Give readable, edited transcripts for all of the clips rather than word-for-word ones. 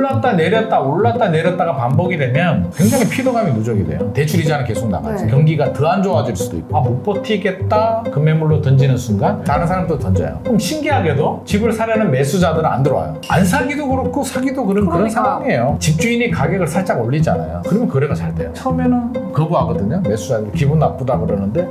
올랐다 내렸다 올랐다 내렸다가 반복이 되면 굉장히 피로감이 누적이 돼요. 대출 이자는 계속 나가죠. 네. 경기가 더 안 좋아질 수도 있고 못 버티겠다 급매물로 던지는 순간 다른 사람도 던져요. 그럼 신기하게도 집을 사려는 매수자들은 안 들어와요. 안 사기도 그렇고 사기도 그런 그러니까. 상황이에요. 집주인이 가격을 살짝 올리잖아요. 그러면 거래가 잘 돼요. 처음에는 거부하거든요. 매수자들 기분 나쁘다 그러는데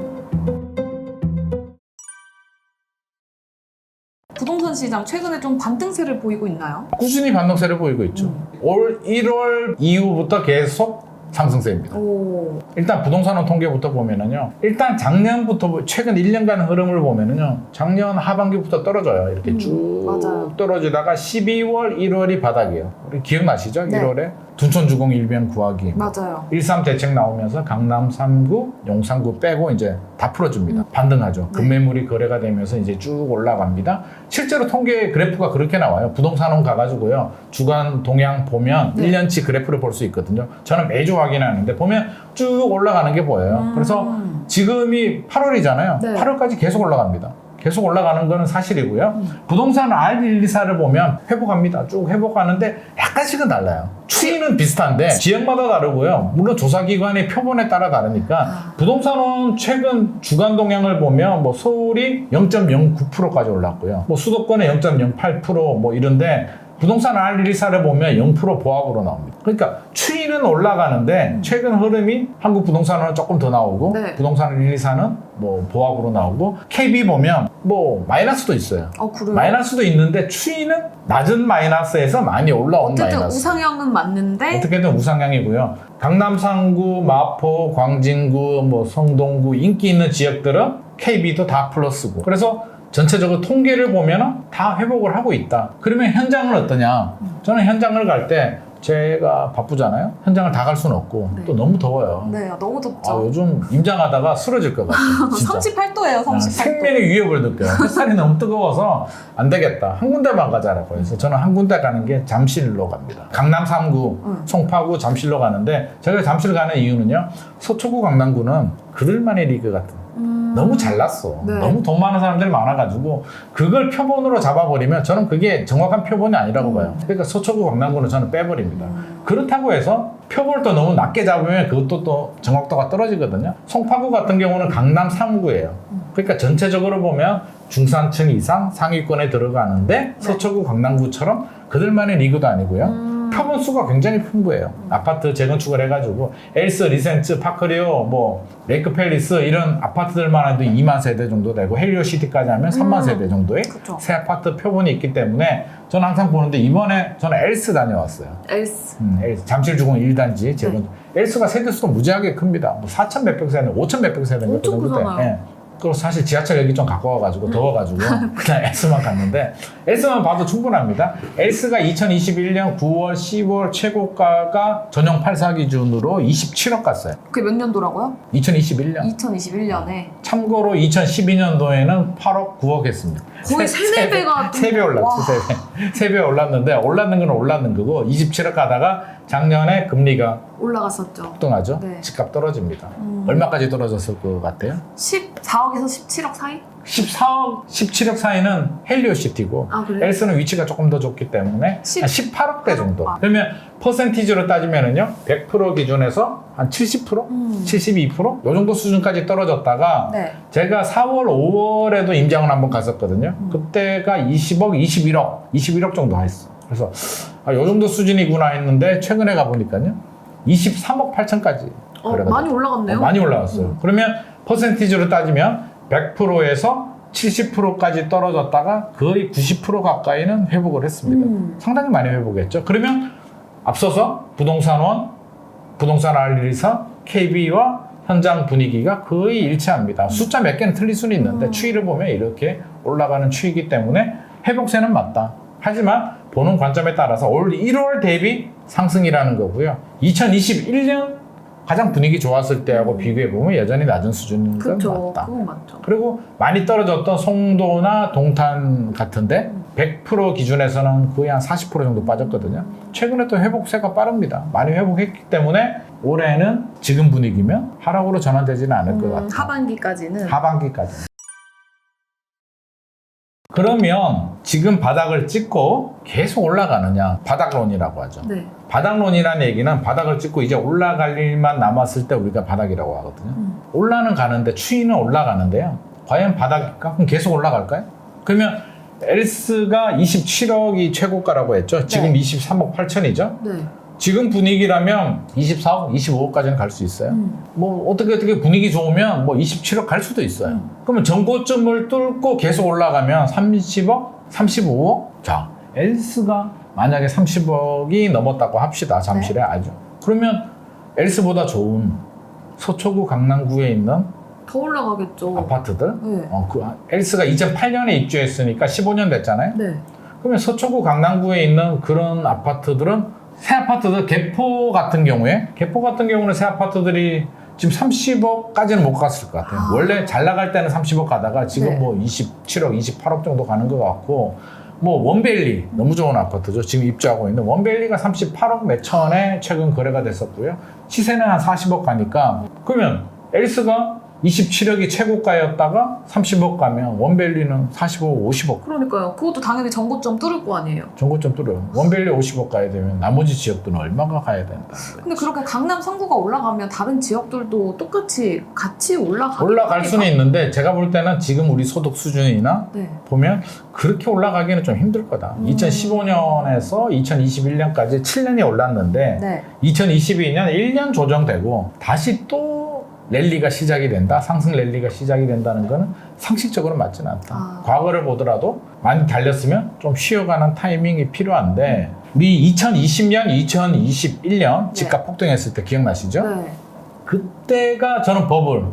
부동산 시장 최근에 좀 반등세를 보이고 있나요? 꾸준히 반등세를 보이고 있죠. 올 1월 이후부터 계속 상승세입니다. 오. 일단 부동산원 통계부터 보면은요. 일단 작년부터 최근 1년간 흐름을 보면은요. 작년 하반기부터 떨어져요. 이렇게 쭉 맞아요. 떨어지다가 12월, 1월이 바닥이에요. 우리 기억나시죠? 네. 1월에 둔촌주공 일변 구하기. 맞아요. 1.3 대책 나오면서 강남 3구, 용산구 빼고 이제 다 풀어줍니다. 반등하죠. 네. 급매물이 거래가 되면서 이제 쭉 올라갑니다. 실제로 통계 그래프가 그렇게 나와요. 부동산원 가가지고요. 주간 동향 보면 네. 1년치 그래프를 볼 수 있거든요. 저는 매주 확인하는데 보면 쭉 올라가는 게 보여요. 그래서 지금이 8월이잖아요. 네. 8월까지 계속 올라갑니다. 계속 올라가는 거는 사실이고요. 부동산 R124를 보면 회복합니다. 쭉 회복하는데 약간씩은 달라요. 추이는 비슷한데 지역마다 다르고요. 물론 조사기관의 표본에 따라 다르니까 부동산은 최근 주간 동향을 보면 뭐 서울이 0.09%까지 올랐고요. 뭐 수도권에 0.08% 뭐 이런데 부동산 R124를 보면 0% 보합으로 나옵니다. 그러니까 추이는 올라가는데 최근 흐름이 한국 부동산은 조금 더 나오고 네. 부동산 124는 뭐 보합으로 나오고 KB 보면 뭐 마이너스도 있어요. 그래요? 마이너스도 있는데 추이는 낮은 마이너스에서 많이 올라온 어쨌든 마이너스. 우상향은 맞는데 어떻게든 우상향이고요. 강남 3구, 마포, 광진구, 뭐 성동구 인기 있는 지역들은 KB도 다 플러스고. 그래서 전체적으로 통계를 보면 다 회복을 하고 있다. 그러면 현장은 어떠냐? 저는 현장을 갈 때 제가 바쁘잖아요. 현장을 다 갈 수는 없고 네. 또 너무 더워요. 네, 너무 아, 덥죠. 요즘 임장하다가 쓰러질 것 같아요. 진짜. 38도예요, 38도. 생명의 위협을 느껴요. 햇살이 너무 뜨거워서 안 되겠다. 한 군데만 가자라고 해서 저는 한 군데 가는 게 잠실로 갑니다. 강남 3구, 송파구, 잠실로 가는데 제가 잠실 가는 이유는요. 서초구 강남구는 그들만의 리그 같은 너무 잘났어. 네. 너무 돈 많은 사람들이 많아가지고 그걸 표본으로 잡아버리면 저는 그게 정확한 표본이 아니라고 봐요. 그러니까 서초구 강남구는 저는 빼버립니다. 그렇다고 해서 표본을 또 너무 낮게 잡으면 그것도 또 정확도가 떨어지거든요. 송파구 같은 경우는 강남 3구예요. 그러니까 전체적으로 보면 중산층 이상 상위권에 들어가는데 서초구 강남구처럼 그들만의 리그도 아니고요. 표본 수가 굉장히 풍부해요. 아파트 재건축을 해가지고 엘스, 리센츠, 파크리오, 뭐 레이크 팰리스 이런 아파트들만 해도 2만 세대 정도 되고 헬리오시티까지 하면 3만 세대 정도의 그쵸. 새 아파트 표본이 있기 때문에 저는 항상 보는데 이번에 저는 엘스 다녀왔어요. 엘스. 엘스, 잠실주공 1단지 재건축. 엘스가 세대수도 무지하게 큽니다. 뭐 4천 몇백 세대, 5천 몇백 세대 엄청 정도 돼. 크잖아요. 예. 그리고 사실 지하철 여기 좀 가까워가지고 더워가지고 그냥 엘스만 갔는데 엘스만 봐도 충분합니다. 엘스가 2021년 9월, 10월 최고가가 전용 84 기준으로 27억 갔어요. 그게 몇 년도라고요? 2021년. 2021년에. 참고로 2012년도에는 8억, 9억 했습니다. 거의 세네 배가 좀- 3배 올랐죠. 와. 3배. 3배 올랐는데 올랐는 건 올랐는 거고 27억 가다가 작년에 금리가 올라갔었죠. 폭등하죠. 네. 집값 떨어집니다. 얼마까지 떨어졌을 것 같아요? 14억에서 17억 사이? 14억, 17억 사이는 헬리오시티고 아, 그래요? 엘스는 위치가 조금 더 좋기 때문에 한 18억대 정도. 아. 그러면 퍼센티지로 따지면은요 100% 기준에서 한 70%? 72%? 요 정도 수준까지 떨어졌다가 네. 제가 4월, 5월에도 임장을 한번 갔었거든요. 그때가 20억, 21억 정도 했어. 그래서 요 정도 수준이구나 했는데 최근에 가보니까요 23억 8천까지 많이 올라갔네요. 많이 올라갔어요. 그러면 퍼센티지로 따지면 100%에서 70%까지 떨어졌다가 거의 90% 가까이는 회복을 했습니다. 상당히 많이 회복했죠. 그러면 앞서서 부동산원, 부동산 R124, KB와 현장 분위기가 거의 일치합니다. 숫자 몇 개는 틀릴 수는 있는데 추이를 보면 이렇게 올라가는 추이기 때문에 회복세는 맞다. 하지만 보는 관점에 따라서 올 1월 대비 상승이라는 거고요. 2021년 가장 분위기 좋았을 때하고 비교해보면 여전히 낮은 수준인 건 그렇죠. 맞다. 그건 맞죠. 그리고 많이 떨어졌던 송도나 동탄 같은데 100% 기준에서는 거의 한 40% 정도 빠졌거든요. 최근에 또 회복세가 빠릅니다. 많이 회복했기 때문에 올해는 지금 분위기면 하락으로 전환되지는 않을 것 같아요. 하반기까지는. 하반기까지. 그러면 지금 바닥을 찍고 계속 올라가느냐, 바닥론이라고 하죠. 네. 바닥론이라는 얘기는 바닥을 찍고 이제 올라갈 일만 남았을 때 우리가 바닥이라고 하거든요. 올라는 가는데, 추이는 올라가는데요. 과연 바닥일까? 그럼 계속 올라갈까요? 그러면 엘스가 27억이 최고가라고 했죠. 지금 네. 23억 8천이죠. 네. 지금 분위기라면 24억, 25억까지는 갈 수 있어요. 뭐 어떻게 분위기 좋으면 뭐 27억 갈 수도 있어요. 그러면 전고점을 뚫고 계속 올라가면 30억, 35억? 자, 엘스가 만약에 30억이 넘었다고 합시다. 잠실에 아주. 그러면 엘스보다 좋은 서초구 강남구에 있는 더 올라가겠죠. 아파트들? 네. 엘스가 2008년에 입주했으니까 15년 됐잖아요. 네. 그러면 서초구 강남구에 있는 그런 아파트들은 새 아파트들, 개포 같은 경우는 새 아파트들이 지금 30억까지는 못 갔을 것 같아요. 원래 잘 나갈 때는 30억 가다가 지금 네. 뭐 27억, 28억 정도 가는 것 같고, 뭐 원벨리 너무 좋은 아파트죠. 지금 입주하고 있는 원벨리가 38억 몇 천에 최근 거래가 됐었고요. 시세는 한 40억 가니까, 그러면 엘스가 27억이 최고가였다가 30억 가면 원벨리는 45억, 50억. 그러니까요. 그것도 당연히 전고점 뚫을 거 아니에요. 전고점 뚫어요. 원벨리 50억 가야 되면 나머지 지역들은 얼마가 가야 된다. 근데 그렇게 강남 3구가 올라가면 다른 지역들도 똑같이 같이 올라갈 수는 있는데 제가 볼 때는 지금 우리 소득 수준이나 네. 보면 그렇게 올라가기는 좀 힘들 거다. 2015년에서 2021년까지 7년이 올랐는데 네. 2022년 1년 조정되고 다시 또 랠리가 시작이 된다. 상승 랠리가 시작이 된다는 거는 상식적으로 맞지는 않다. 과거를 보더라도 많이 달렸으면 좀 쉬어가는 타이밍이 필요한데 우리 2020년, 2021년 집값 폭등했을 때 기억나시죠? 네. 그때가 저는 버블,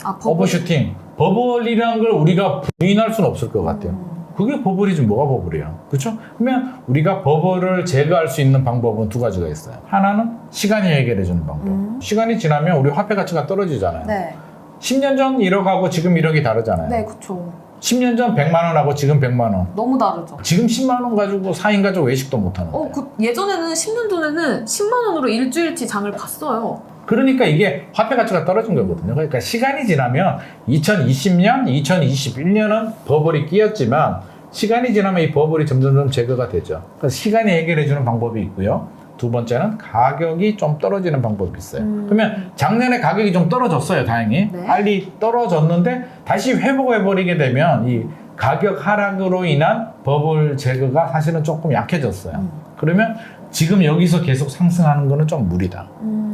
버블. 오버슈팅. 버블이라는 걸 우리가 부인할 수는 없을 것 같아요. 그게 버블이지 뭐가 버블이야. 그렇죠? 그러면 우리가 버블을 제거할 수 있는 방법은 두 가지가 있어요. 하나는 시간이 해결해 주는 방법. 시간이 지나면 우리 화폐 가치가 떨어지잖아요. 네. 10년 전 1억하고 지금 1억이 다르잖아요. 네, 그쵸. 10년 전 100만 원하고 지금 100만 원. 너무 다르죠. 지금 10만 원 가지고 4인 가족 외식도 못 하는데. 예전에는 10년 전에는 10만 원으로 일주일치 장을 봤어요. 그러니까 이게 화폐 가치가 떨어진 거거든요. 그러니까 시간이 지나면 2020년, 2021년은 버블이 끼었지만 시간이 지나면 이 버블이 점점 제거가 되죠. 그래서 시간이 해결해주는 방법이 있고요. 두 번째는 가격이 좀 떨어지는 방법이 있어요. 그러면 작년에 가격이 좀 떨어졌어요, 다행히. 네. 빨리 떨어졌는데 다시 회복해버리게 되면 이 가격 하락으로 인한 버블 제거가 사실은 조금 약해졌어요. 그러면 지금 여기서 계속 상승하는 거는 좀 무리다.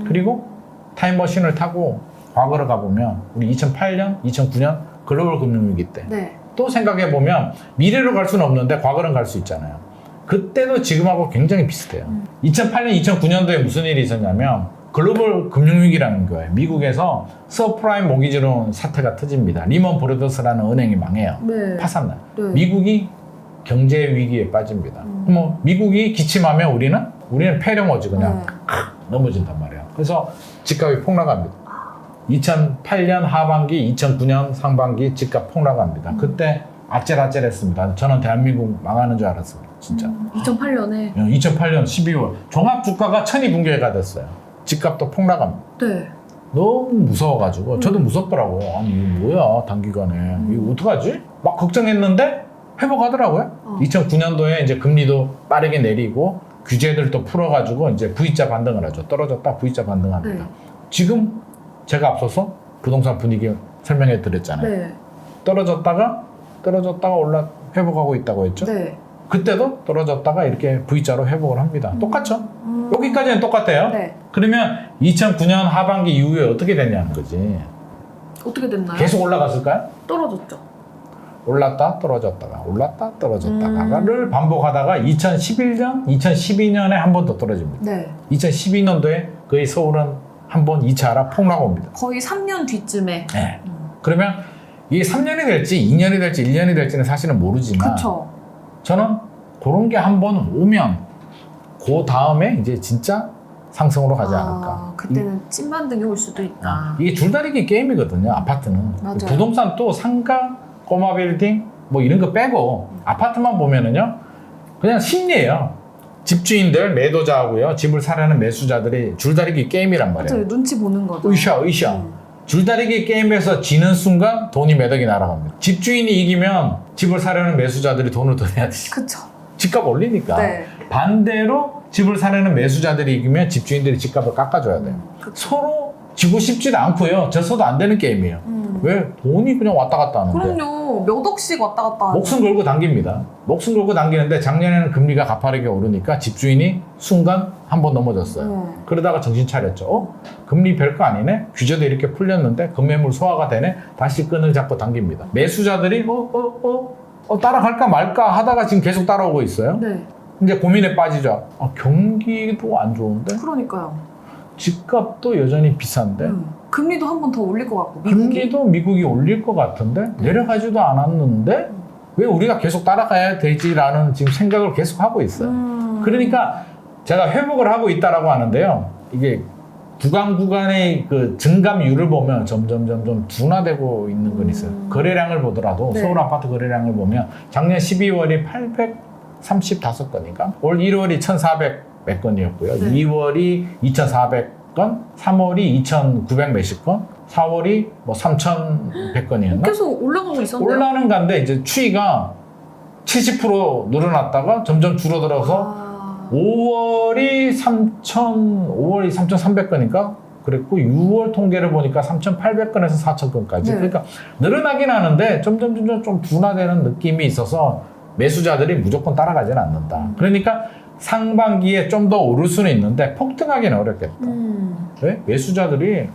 그리고 타임머신을 타고 과거로 가보면 우리 2008년, 2009년 글로벌 금융위기 때 네. 또 생각해보면 미래로 갈 수는 없는데 과거는 갈 수 있잖아요. 그때도 지금하고 굉장히 비슷해요. 2008년, 2009년도에 무슨 일이 있었냐면 글로벌 금융위기라는 거예요. 미국에서 서프라임 모기지론 사태가 터집니다. 리먼 브러더스라는 은행이 망해요. 네. 파산나요. 네. 미국이 경제 위기에 빠집니다. 뭐 미국이 기침하면 우리는 폐렴오지 그냥 넘어진단 말이에요. 그래서 집값이 폭락합니다. 2008년 하반기, 2009년 상반기 집값 폭락합니다. 그때 아찔아찔했습니다. 저는 대한민국 망하는 줄 알았어요. 진짜. 2008년에. 2008년 12월 종합주가가 천이 붕괴가 됐어요. 집값도 폭락합니다. 네. 너무 무서워가지고 저도 무섭더라고. 아니 이거 뭐야 단기간에 이거 어떡하지? 막 걱정했는데 회복하더라고요. 2009년도에 이제 금리도 빠르게 내리고 규제들도 풀어가지고 이제 V자 반등을 하죠. 떨어졌다 V자 반등합니다. 네. 지금 제가 앞서서 부동산 분위기 설명해 드렸잖아요. 네. 떨어졌다가 회복하고 있다고 했죠. 네. 그때도 떨어졌다가 이렇게 V자로 회복을 합니다. 똑같죠? 여기까지는 똑같아요. 네. 그러면 2009년 하반기 이후에 어떻게 됐냐는 거지. 어떻게 됐나요? 계속 올라갔을까요? 떨어졌죠. 올랐다 떨어졌다가 올랐다 떨어졌다가를 반복하다가 2011년, 2012년에 한 번 더 떨어집니다. 네. 2012년도에 거의 서울은 한 번 2차 하락 폭락 옵니다. 거의 3년 뒤쯤에. 네. 그러면 이게 3년이 될지 2년이 될지 1년이 될지는 사실은 모르지만 그쵸. 저는 그런 게 한 번 오면 그 다음에 이제 진짜 상승으로 가지 않을까. 그때는 찐반등이 올 수도 있다. 이게 줄다리기 게임이거든요. 아파트는. 맞아요. 부동산 또 상가, 꼬마 빌딩 뭐 이런 거 빼고 아파트만 보면은요 그냥 심리예요. 집주인들 매도자하고요 집을 사려는 매수자들이 줄다리기 게임이란 말이에요. 맞아요. 눈치 보는 거죠. 으쌰 줄다리기 게임에서 지는 순간 돈이 몇 억이 날아갑니다. 집주인이 이기면 집을 사려는 매수자들이 돈을 더 내야 되지. 그쵸. 집값 올리니까. 네. 반대로 집을 사려는 매수자들이 이기면 집주인들이 집값을 깎아줘야 돼요. 그쵸. 서로 지고 싶지도 않고요. 져서도 안 되는 게임이에요. 왜? 돈이 그냥 왔다 갔다 하는데. 그럼요. 몇 억씩 왔다 갔다 하는. 목숨 걸고 당깁니다. 목숨 걸고 당기는데 작년에는 금리가 가파르게 오르니까 집주인이 순간 한 번 넘어졌어요. 그러다가 정신 차렸죠. 금리 별거 아니네? 규제도 이렇게 풀렸는데 급매물 소화가 되네? 다시 끈을 잡고 당깁니다. 매수자들이 따라갈까 말까 하다가 지금 계속 따라오고 있어요. 네. 이제 고민에 빠지죠. 경기도 안 좋은데? 그러니까요. 집값도 여전히 비싼데? 금리도 한 번 더 올릴 것 같고. 미국이. 금리도 미국이 올릴 것 같은데? 내려가지도 않았는데? 왜 우리가 계속 따라가야 되지라는 지금 생각을 계속 하고 있어요. 그러니까 제가 회복을 하고 있다라고 하는데요. 이게 구간의 그 증감률을 보면 점점 둔화되고 있는 건 있어요. 거래량을 보더라도 네. 서울 아파트 거래량을 보면 작년 12월이 835건인가? 올 1월이 1,400 몇 건이었고요. 네. 2월이 2,400건, 3월이 2,900 몇십 건, 4월이 뭐 3,100건이었나? 계속 올라가고 있었는데. 올라는 간데 이제 추이가 70% 늘어났다가 점점 줄어들어서 5월이 3,300건인가? 그랬고 6월 통계를 보니까 3,800건에서 4,000건까지. 네. 그러니까 늘어나긴 하는데 점점 좀 둔화되는 느낌이 있어서 매수자들이 무조건 따라가지는 않는다. 그러니까 상반기에 좀 더 오를 수는 있는데 폭등하기는 어렵겠다. 왜? 매수자들이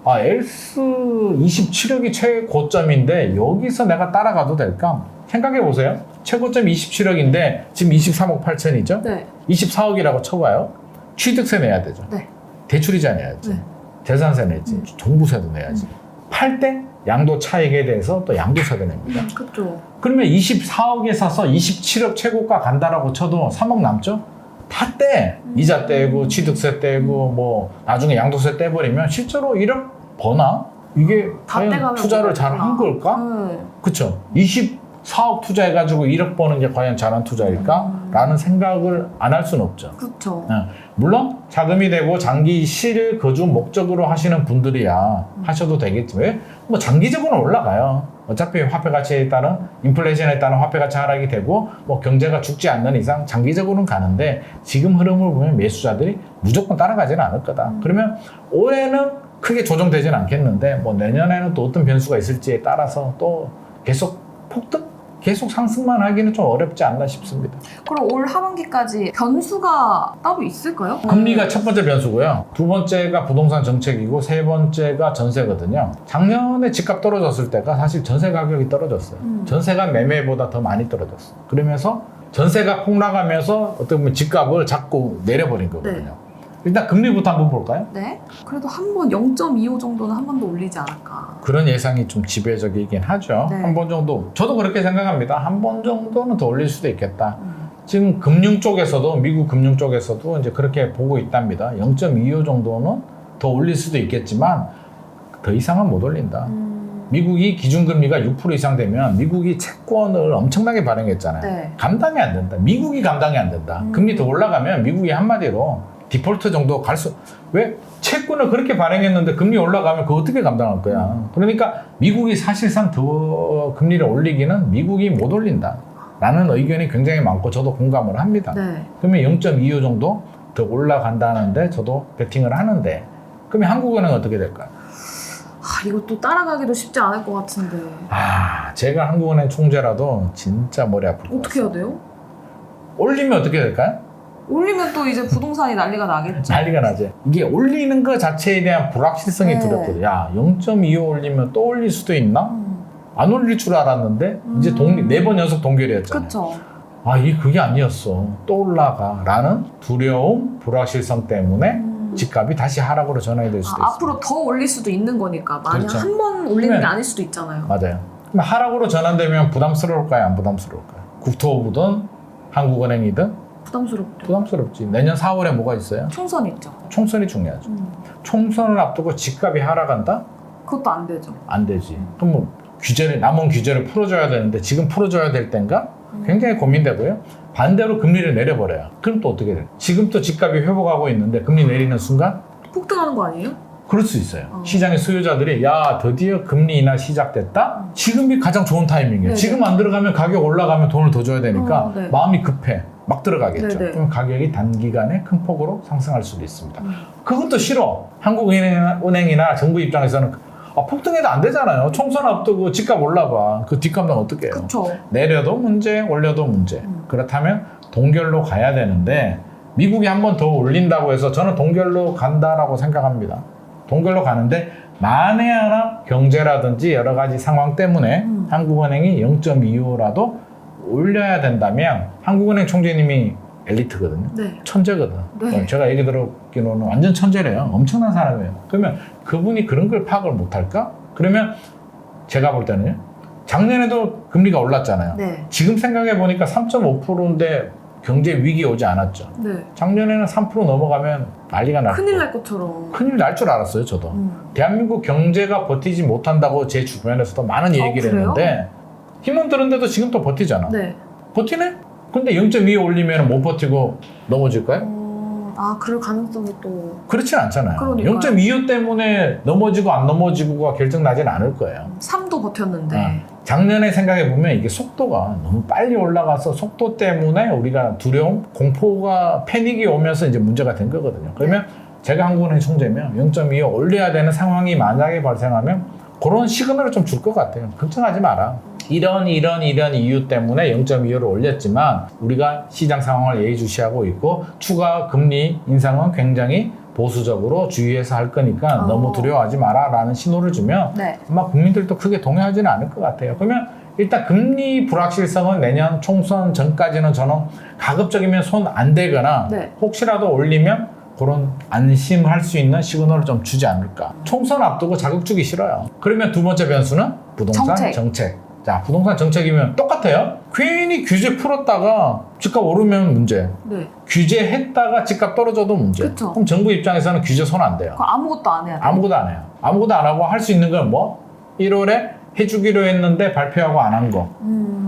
엘스 27억이 최고점인데 여기서 내가 따라가도 될까? 생각해 보세요. 최고점 27억인데 지금 23억 8천이죠? 네. 24억이라고 쳐봐요. 취득세 내야 되죠. 네. 대출이자 내야지. 네. 재산세 내지. 종부세도 내야지. 팔 때 양도 차익에 대해서 또 양도세도 냅니다. 그렇죠. 그러면 24억에 사서 27억 최고가 간다라고 쳐도 3억 남죠? 다 떼. 이자 떼고 취득세 떼고 뭐 나중에 양도세 떼버리면 실제로 1억 버나? 이게 다 과연 떼가면 투자를 잘 한 걸까? 그쵸? 24억 투자해가지고 1억 버는 게 과연 잘한 투자일까? 라는 생각을 안 할 수는 없죠. 그렇죠. 물론 자금이 되고 장기 실거주 목적으로 하시는 분들이야 하셔도 되겠지만 왜? 뭐 장기적으로는 올라가요. 어차피 화폐 가치에 따른 인플레이션에 따른 화폐 가치 하락이 되고 뭐 경제가 죽지 않는 이상 장기적으로는 가는데 지금 흐름을 보면 매수자들이 무조건 따라가지는 않을 거다. 그러면 올해는 크게 조정되지는 않겠는데 뭐 내년에는 또 어떤 변수가 있을지에 따라서 또 계속 폭등? 계속 상승만 하기는 좀 어렵지 않나 싶습니다. 그럼 올 하반기까지 변수가 따로 있을까요? 금리가 첫 번째 변수고요. 두 번째가 부동산 정책이고 세 번째가 전세거든요. 작년에 집값 떨어졌을 때가 사실 전세 가격이 떨어졌어요. 전세가 매매보다 더 많이 떨어졌어요. 그러면서 전세가 폭락하면서 어떻게 보면 집값을 자꾸 내려버린 거거든요. 네. 일단 금리부터 한번 볼까요? 네. 그래도 한 번 0.25 정도는 한 번 더 올리지 않을까. 그런 예상이 좀 지배적이긴 하죠. 네. 한 번 정도. 저도 그렇게 생각합니다. 한 번 정도는 더 올릴 수도 있겠다. 지금 금융 쪽에서도 미국 금융 쪽에서도 이제 그렇게 보고 있답니다. 0.25 정도는 더 올릴 수도 있겠지만 더 이상은 못 올린다. 미국이 기준금리가 6% 이상 되면 미국이 채권을 엄청나게 발행했잖아요. 네. 감당이 안 된다. 미국이 감당이 안 된다. 금리 더 올라가면 미국이 한마디로 디폴트 정도 갈 수... 왜? 채권을 그렇게 발행했는데 금리 올라가면 그거 어떻게 감당할 거야. 그러니까 미국이 사실상 더 금리를 올리기는 미국이 못 올린다. 라는 의견이 굉장히 많고 저도 공감을 합니다. 네. 그러면 0.25 정도 더 올라간다는데 저도 베팅을 하는데 그러면 한국은행은 어떻게 될까요? 이것도 따라가기도 쉽지 않을 것 같은데. 제가 한국은행 총재라도 진짜 머리 아플 것 어떻게 해야 같아요. 돼요? 올리면 어떻게 될까요? 올리면 또 이제 부동산이 난리가 나겠죠. 난리가 나지. 이게 올리는 것 자체에 대한 불확실성이 네. 두렵거든. 야, 0.25 올리면 또 올릴 수도 있나? 안 올릴 줄 알았는데 이제 4번 연속 동결이었잖아요. 그렇죠. 그게 아니었어. 또 올라가. 라는 두려움, 불확실성 때문에 집값이 다시 하락으로 전환이 될 수도 있어요. 앞으로 더 올릴 수도 있는 거니까. 만약 그렇죠. 한 번 올리는 그러면- 게 아닐 수도 있잖아요. 맞아요. 그럼 하락으로 전환되면 부담스러울까요? 안 부담스러울까요? 국토부든 한국은행이든 부담스럽죠. 부담스럽지. 내년 4월에 뭐가 있어요? 총선 있죠. 총선이 중요하죠. 총선을 앞두고 집값이 하락한다? 그것도 안 되죠. 안 되지. 그럼 뭐 남은 규제를 풀어줘야 되는데 지금 풀어줘야 될 땐가? 굉장히 고민되고요. 반대로 금리를 내려버려요. 그럼 또 어떻게 돼요? 지금 또 집값이 회복하고 있는데 금리 내리는 순간 폭등하는 거 아니에요? 그럴 수 있어요. 시장의 수요자들이 야 드디어 금리 인하 시작됐다? 지금이 가장 좋은 타이밍이에요. 네네. 지금 안 들어가면 가격 올라가면 돈을 더 줘야 되니까 네. 마음이 급해. 막 들어가겠죠. 네네. 그럼 가격이 단기간에 큰 폭으로 상승할 수도 있습니다. 그것도 싫어. 한국은행이나 정부 입장에서는 폭등해도 안 되잖아요. 총선 앞두고 집값 올라봐. 그 뒷감당 어떻게 해요? 그쵸. 내려도 문제, 올려도 문제. 그렇다면 동결로 가야 되는데 미국이 한 번 더 올린다고 해서 저는 동결로 간다라고 생각합니다. 동결로 가는데 만에 하나 경제라든지 여러 가지 상황 때문에 한국은행이 0.25라도 올려야 된다면 한국은행 총재님이 엘리트거든요. 네. 천재거든. 네. 제가 얘기 들었기로는 완전 천재래요. 엄청난 사람이에요. 그러면 그분이 그런 걸 파악을 못할까? 그러면 제가 볼 때는요. 작년에도 금리가 올랐잖아요. 네. 지금 생각해 보니까 3.5%인데 경제 위기 오지 않았죠. 네. 작년에는 3% 넘어가면 난리가 났고 큰일 날 것처럼. 큰일 날 줄 알았어요. 저도. 대한민국 경제가 버티지 못한다고 제 주변에서도 많은 얘기를 그래요? 했는데 힘은 드는데도 지금 또 버티잖아. 네. 버티네? 근데 0.2 올리면 못 버티고 넘어질까요? 그럴 가능성이 또. 그렇진 않잖아요. 그러니까요. 0.25 때문에 넘어지고 안 넘어지고가 결정나진 않을 거예요. 3도 버텼는데. 작년에 생각해보면 이게 속도가 너무 빨리 올라가서 속도 때문에 우리가 두려움, 공포가 패닉이 오면서 이제 문제가 된 거거든요. 그러면 제가 한국은행 총재면 0.25 올려야 되는 상황이 만약에 발생하면 그런 시그널을 좀 줄 것 같아요. 걱정하지 마라. 이런 이유 때문에 0.25를 올렸지만 우리가 시장 상황을 예의주시하고 있고 추가 금리 인상은 굉장히 보수적으로 주의해서 할 거니까 너무 두려워하지 마라 라는 신호를 주면 네. 아마 국민들도 크게 동요하지는 않을 것 같아요. 그러면 일단 금리 불확실성은 내년 총선 전까지는 저는 가급적이면 손 안 대거나 네. 혹시라도 올리면 그런 안심할 수 있는 시그널을 좀 주지 않을까. 총선 앞두고 자극 주기 싫어요. 그러면 두 번째 변수는 부동산 정책. 자, 부동산 정책이면 똑같아요. 괜히 규제 풀었다가 집값 오르면 문제. 네. 규제했다가 집값 떨어져도 문제. 그쵸. 그럼 정부 입장에서는 규제 손 안 대요. 그거 아무것도 안 해야 돼. 아무것도 안 해요. 아무것도 안 하고 할 수 있는 건 뭐? 1월에 해주기로 했는데 발표하고 안 한 거.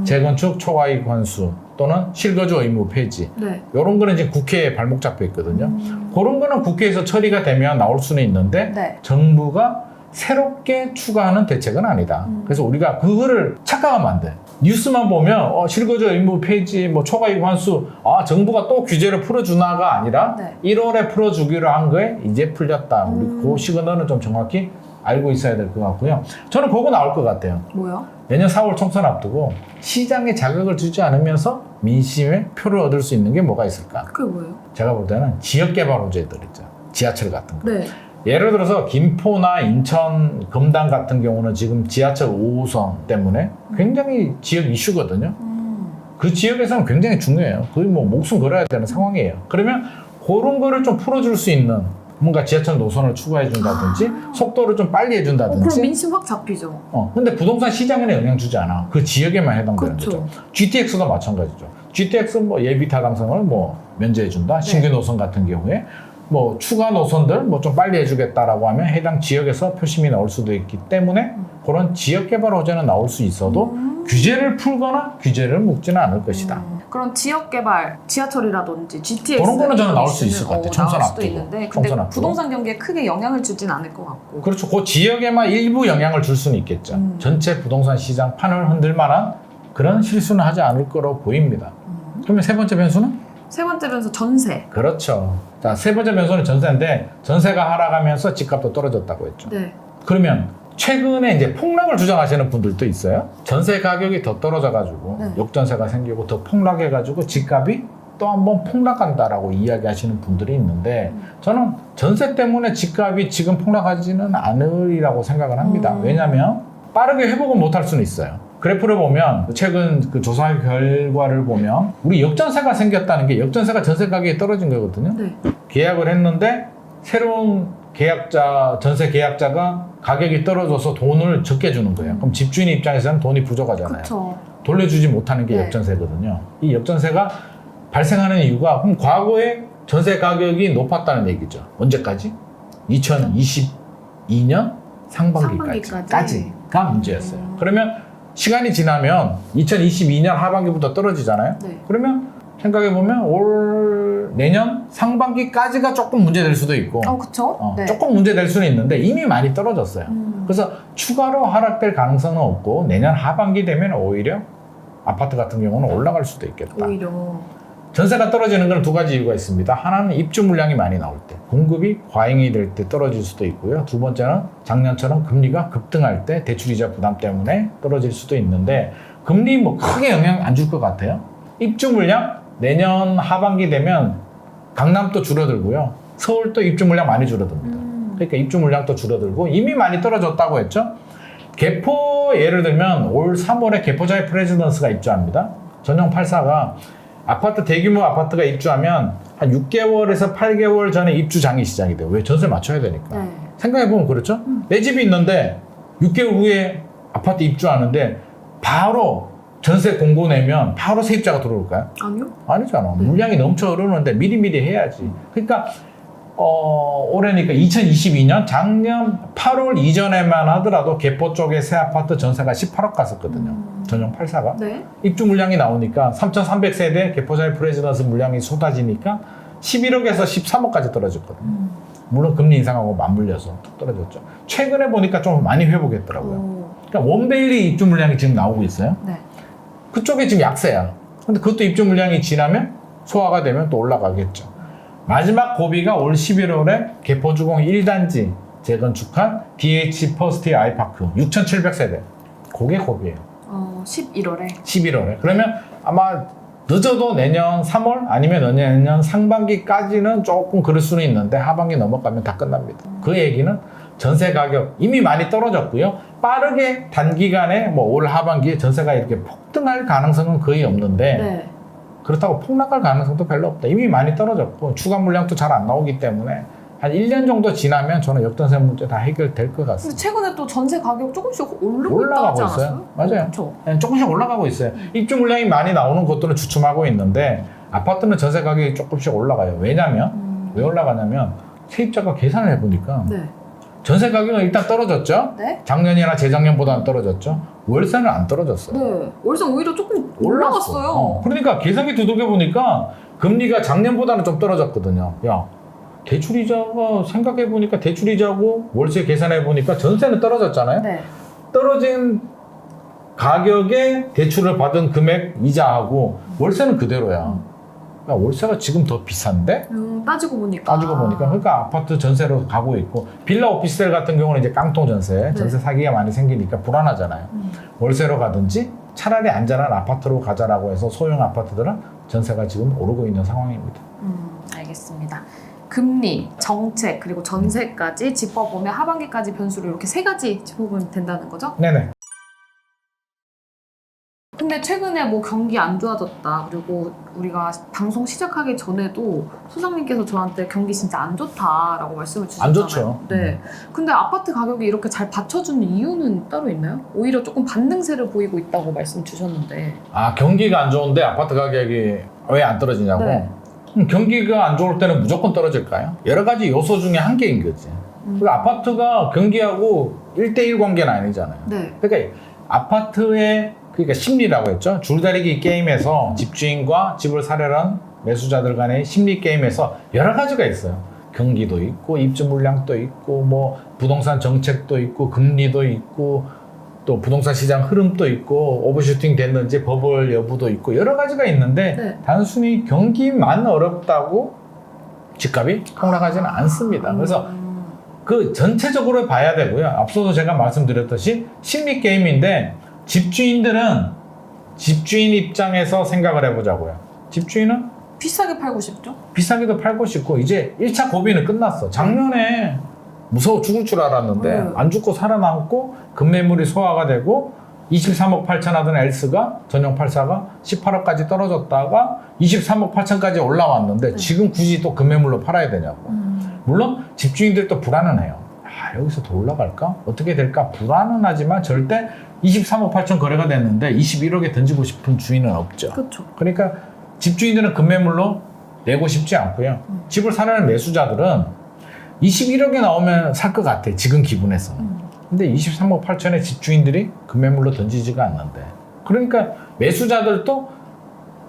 재건축 초과이익 환수 또는 실거주 의무 폐지. 네. 이런 거는 이제 국회에 발목 잡혀 있거든요. 그런 거는 국회에서 처리가 되면 나올 수는 있는데 네. 정부가 새롭게 추가하는 대책은 아니다. 그래서 우리가 그거를 착각하면 안 돼. 뉴스만 보면 실거주 의무 폐지, 뭐 초과이익 환수, 정부가 또 규제를 풀어주나가 아니라 네. 1월에 풀어주기로 한 거에 이제 풀렸다. 우리 그 시그널은 좀 정확히 알고 있어야 될 것 같고요. 저는 그거 나올 것 같아요. 뭐요? 내년 4월 총선 앞두고 시장에 자극을 주지 않으면서 민심의 표를 얻을 수 있는 게 뭐가 있을까? 그게 뭐예요? 제가 볼 때는 지역개발 호재들 있죠. 지하철 같은 거. 네. 예를 들어서 김포나 인천, 금당 같은 경우는 지금 지하철 5호선 때문에 굉장히 지역 이슈거든요. 그 지역에서는 굉장히 중요해요. 거의 뭐 목숨 걸어야 되는 상황이에요. 그러면 그런 거를 좀 풀어줄 수 있는 뭔가 지하철 노선을 추가해 준다든지 속도를 좀 빨리 해준다든지. 그럼 민심 확 잡히죠. 근데 부동산 시장에는 영향 주지 않아. 그 지역에만 해당되는 그렇죠. 거죠. GTX도 마찬가지죠. GTX는 뭐 예비 타당성을 뭐 면제해 준다. 신규 노선 같은 경우에 뭐 추가 노선들 뭐 좀 빨리 해주겠다라고 하면 해당 지역에서 표심이 나올 수도 있기 때문에 그런 지역 개발 호재는 나올 수 있어도 규제를 풀거나 규제를 묶지는 않을 것이다. 그런 지역 개발, 지하철이라든지 GTX 그런 거는 저는 나올 수 있을 것 같아요. 총선 나올 수도 앞두고. 있는데 근데 총선 앞두고. 부동산 경기에 크게 영향을 주진 않을 것 같고. 그렇죠. 그 지역에만 일부 영향을 줄 수는 있겠죠. 전체 부동산 시장 판을 흔들 만한 그런 실수는 하지 않을 거로 보입니다. 그러면 세 번째 변수는? 세 번째 변수 전세. 그렇죠. 자, 세 번째 변수는 전세인데 전세가 하락하면서 집값도 떨어졌다고 했죠. 네. 그러면 최근에 이제 폭락을 주장하시는 분들도 있어요. 전세 가격이 더 떨어져가지고 네. 역전세가 생기고 더 폭락해가지고 집값이 또 한 번 폭락한다라고 이야기하시는 분들이 있는데 저는 전세 때문에 집값이 지금 폭락하지는 않으리라고 생각을 합니다. 왜냐하면 빠르게 회복은 못할 수는 있어요. 그래프를 보면 최근 그 조사 결과를 보면 우리 역전세가 생겼다는 게 역전세가 전세 가격이 떨어진 거거든요. 네. 계약을 했는데 새로운 계약자, 전세 계약자가 가격이 떨어져서 돈을 적게 주는 거예요. 그럼 집주인 입장에서는 돈이 부족하잖아요. 그렇죠. 돌려주지 못하는 게 네. 역전세거든요. 이 역전세가 발생하는 이유가 그럼 과거에 전세 가격이 높았다는 얘기죠. 언제까지? 2022년 상반기까지가 문제였어요. 그러면 시간이 지나면 2022년 하반기부터 떨어지잖아요. 네. 그러면 생각해보면 올 내년 상반기까지가 조금 문제될 수도 있고 그쵸? 네. 조금 문제될 수는 있는데 이미 많이 떨어졌어요. 그래서 추가로 하락될 가능성은 없고 내년 하반기 되면 오히려 아파트 같은 경우는 올라갈 수도 있겠다. 오히려. 전세가 떨어지는 건 두 가지 이유가 있습니다. 하나는 입주 물량이 많이 나올 때, 공급이 과잉이 될 때 떨어질 수도 있고요. 두 번째는 작년처럼 금리가 급등할 때 대출이자 부담 때문에 떨어질 수도 있는데 금리 뭐 크게 영향 안 줄 것 같아요. 입주 물량 내년 하반기 되면 강남도 줄어들고요. 서울도 입주 물량 많이 줄어듭니다. 그러니까 입주 물량도 줄어들고 이미 많이 떨어졌다고 했죠. 개포 예를 들면 올 3월에 개포자의 프레지던스가 입주합니다. 전용 84가 아파트 대규모 아파트가 입주하면 한 6개월에서 8개월 전에 입주장이 시작이 돼요. 왜? 전세 맞춰야 되니까. 네. 생각해보면 그렇죠? 내 집이 있는데 6개월 후에 아파트 입주하는데 바로 전세 공고 내면 바로 세입자가 들어올까요? 아니요. 아니잖아. 물량이 넘쳐 흐르는데 미리미리 해야지. 그러니까 올해니까 2022년 작년 8월 이전에만 하더라도 개포 쪽에 새 아파트 전세가 18억 갔었거든요. 전용 84가. 네. 입주 물량이 나오니까 3,300세대 개포자의 프레지던스 물량이 쏟아지니까 11억에서 13억까지 떨어졌거든요. 물론 금리 인상하고 맞물려서 떨어졌죠. 최근에 보니까 좀 많이 회복했더라고요. 그러니까 원베일리 입주 물량이 지금 나오고 있어요. 네. 그쪽에 지금 약세야. 근데 그것도 입주 물량이 지나면 소화가 되면 또 올라가겠죠. 마지막 고비가 올 11월에 개포주공 1단지 재건축한 DH 퍼스트 아이파크 6,700세대. 그게 고비예요. 11월에. 11월에. 그러면 아마 늦어도 내년 3월 아니면 내년 상반기까지는 조금 그럴 수는 있는데 하반기 넘어가면 다 끝납니다. 그 얘기는 전세 가격 이미 많이 떨어졌고요. 빠르게 단기간에 뭐 올 하반기에 전세가 이렇게 폭등할 가능성은 거의 없는데 네. 그렇다고 폭락할 가능성도 별로 없다. 이미 많이 떨어졌고 추가 물량도 잘 안 나오기 때문에 한 1년 정도 지나면 저는 역전세 문제 다 해결될 것 근데 같습니다. 최근에 또 전세 가격 조금씩 오르고 있다 올라가고 하지 않았어요? 있어요. 맞아요. 그렇죠. 네, 조금씩 올라가고 있어요. 입주 물량이 많이 나오는 곳들은 주춤하고 있는데 아파트는 전세 가격이 조금씩 올라가요. 왜냐면 왜 올라가냐면 세입자가 계산을 해보니까 네. 전세 가격은 일단 떨어졌죠. 네. 작년이나 재작년보다는 떨어졌죠. 월세는 안 떨어졌어요. 네. 월세 오히려 조금 올라갔어요. 그러니까 계산기 두들겨 보니까 금리가 작년보다는 좀 떨어졌거든요. 야, 대출이자가 생각해 보니까 대출이자고 월세 계산해 보니까 전세는 떨어졌잖아요. 네. 떨어진 가격에 대출을 받은 금액 이자하고 월세는 그대로야. 야, 월세가 지금 더 비싼데? 따지고 보니까. 그러니까 아파트 전세로 가고 있고 빌라 오피스텔 같은 경우는 이제 깡통 전세, 전세 사기가 많이 생기니까 불안하잖아요. 월세로 가든지 차라리 안전한 아파트로 가자라고 해서 소형 아파트들은 전세가 지금 오르고 있는 상황입니다. 알겠습니다. 금리, 정책, 그리고 전세까지 짚어보면 하반기까지 변수를 이렇게 세 가지 짚어보면 된다는 거죠? 네네. 근데 최근에 뭐 경기 안 좋아졌다. 그리고 우리가 방송 시작하기 전에도 소장님께서 저한테 경기 진짜 안 좋다라고 말씀을 주셨잖아요. 안 좋죠. 네. 근데 아파트 가격이 이렇게 잘 받쳐주는 이유는 따로 있나요? 오히려 조금 반등세를 보이고 있다고 말씀 주셨는데. 아, 경기가 안 좋은데 아파트 가격이 왜 안 떨어지냐고? 네. 경기가 안 좋을 때는 무조건 떨어질까요? 여러 가지 요소 중에 한 개인 거지. 그러니까 아파트가 경기하고 1대1 관계는 아니잖아요. 네. 그러니까 아파트의 그러니까 심리라고 했죠. 줄다리기 게임에서 집주인과 집을 사려는 매수자들 간의 심리 게임에서 여러 가지가 있어요. 경기도 있고 입주 물량도 있고 뭐 부동산 정책도 있고 금리도 있고 또 부동산 시장 흐름도 있고 오버슈팅 됐는지 버블 여부도 있고 여러 가지가 있는데 네. 단순히 경기만 어렵다고 집값이 폭락하지는 않습니다. 그래서 그 전체적으로 봐야 되고요. 앞서도 제가 말씀드렸듯이 심리 게임인데 집주인들은 집주인 입장에서 생각을 해보자고요. 집주인은 비싸게 팔고 싶죠? 비싸게도 팔고 싶고 이제 1차 고비는 끝났어. 작년에 무서워 죽을 줄 알았는데 안 죽고 살아남고 급매물이 소화가 되고 23억 8천 하던 엘스가 전용 84가 18억까지 떨어졌다가 23억 8천까지 올라왔는데 지금 굳이 또 급매물로 팔아야 되냐고. 물론 집주인들도 불안은 해요. 아, 여기서 더 올라갈까? 어떻게 될까? 불안은 하지만 절대 23억 8천 거래가 됐는데 21억에 던지고 싶은 주인은 없죠. 그렇죠. 그러니까 집주인들은 급매물로 내고 싶지 않고요. 집을 사려는 매수자들은 21억에 나오면 살 것 같아. 지금 기분에서. 근데 23억 8천에 집주인들이 급매물로 던지지가 않는데. 그러니까 매수자들도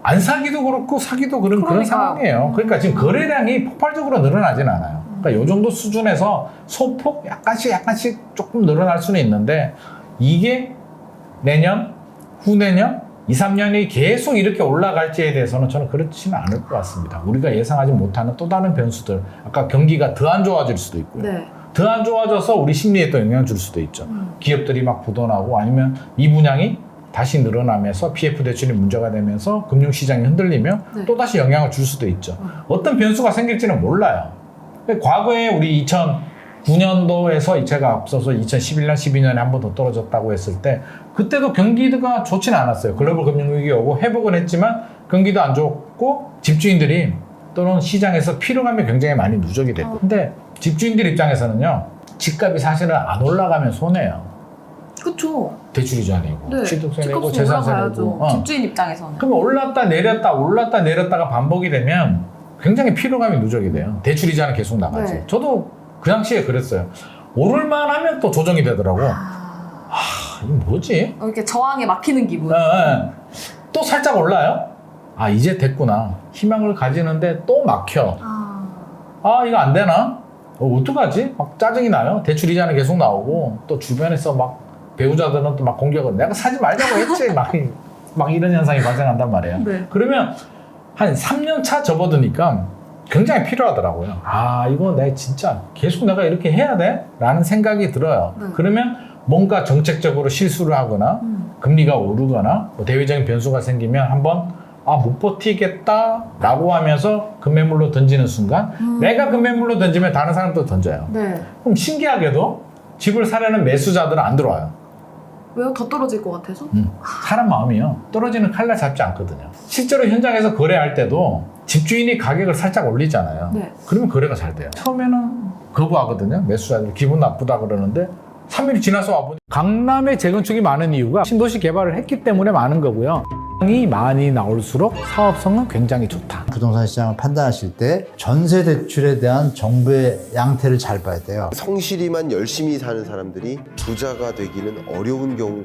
안 사기도 그렇고 사기도 그런 그러니까요. 상황이에요. 그러니까 지금 거래량이 폭발적으로 늘어나진 않아요. 그러니까 이 정도 수준에서 소폭 약간씩 조금 늘어날 수는 있는데 이게 내년, 후내년, 2, 3년이 계속 이렇게 올라갈지에 대해서는 저는 그렇지는 않을 것 같습니다. 우리가 예상하지 못하는 또 다른 변수들, 아까 경기가 더 안 좋아질 수도 있고요. 네. 더 안 좋아져서 우리 심리에 또 영향을 줄 수도 있죠. 기업들이 막 부도나고 아니면 이 분양이 다시 늘어나면서 PF 대출이 문제가 되면서 금융시장이 흔들리며 네. 또다시 영향을 줄 수도 있죠. 어떤 변수가 생길지는 몰라요. 과거에 우리 2009년도에서 이체가 앞서서 2011년, 12년에 한 번 더 떨어졌다고 했을 때 그때도 경기가 좋지는 않았어요. 글로벌 금융위기 오고 회복은 했지만 경기도 안 좋고 집주인들이 또는 시장에서 피로감이 굉장히 많이 누적이 됐고 근데 집주인들 입장에서는요. 집값이 사실은 안 올라가면 손해요. 그쵸. 대출이자 내고 네. 취득세 내고 집값은 재산세 올라가야죠. 내고 집주인 입장에서는. 그럼 올랐다 내렸다가 반복이 되면 굉장히 피로감이 누적이 돼요. 대출이자는 계속 나가지. 네. 저도 그 당시에 그랬어요. 오를만 하면 또 조정이 되더라고. 이게 뭐지? 이렇게 저항에 막히는 기분. 또 살짝 올라요? 이제 됐구나. 희망을 가지는데 또 막혀. 이거 안 되나? 어떡하지? 막 짜증이 나요. 대출이자는 계속 나오고 또 주변에서 막 배우자들은 또 막 공격을 내가 사지 말자고 했지. 막 이런 현상이 발생한단 말이에요. 네. 그러면 한 3년 차 접어드니까 굉장히 필요하더라고요. 이거 내가 진짜 계속 내가 이렇게 해야 돼? 라는 생각이 들어요. 네. 그러면 뭔가 정책적으로 실수를 하거나 금리가 오르거나 뭐 대외적인 변수가 생기면 한번 못 버티겠다 라고 하면서 금매물로 던지는 순간 내가 금매물로 던지면 다른 사람도 던져요. 네. 그럼 신기하게도 집을 사려는 매수자들은 안 들어와요. 왜요? 더 떨어질 것 같아서? 사람 마음이요. 떨어지는 칼날 잡지 않거든요. 실제로 현장에서 거래할 때도 집주인이 가격을 살짝 올리잖아요. 네. 그러면 거래가 잘 돼요. 처음에는 거부하거든요. 매수자들 기분 나쁘다 그러는데 3일이 지나서 와보니 강남에 재건축이 많은 이유가 신도시 개발을 했기 때문에 많은 거고요. 이 많이 나올수록 사업성은 굉장히 좋다. 부동산 시장을 판단하실 때 전세 대출에 대한 정부의 양태를 잘 봐야 돼요. 성실히만 열심히 사는 사람들이 부자가 되기는 어려운 경우가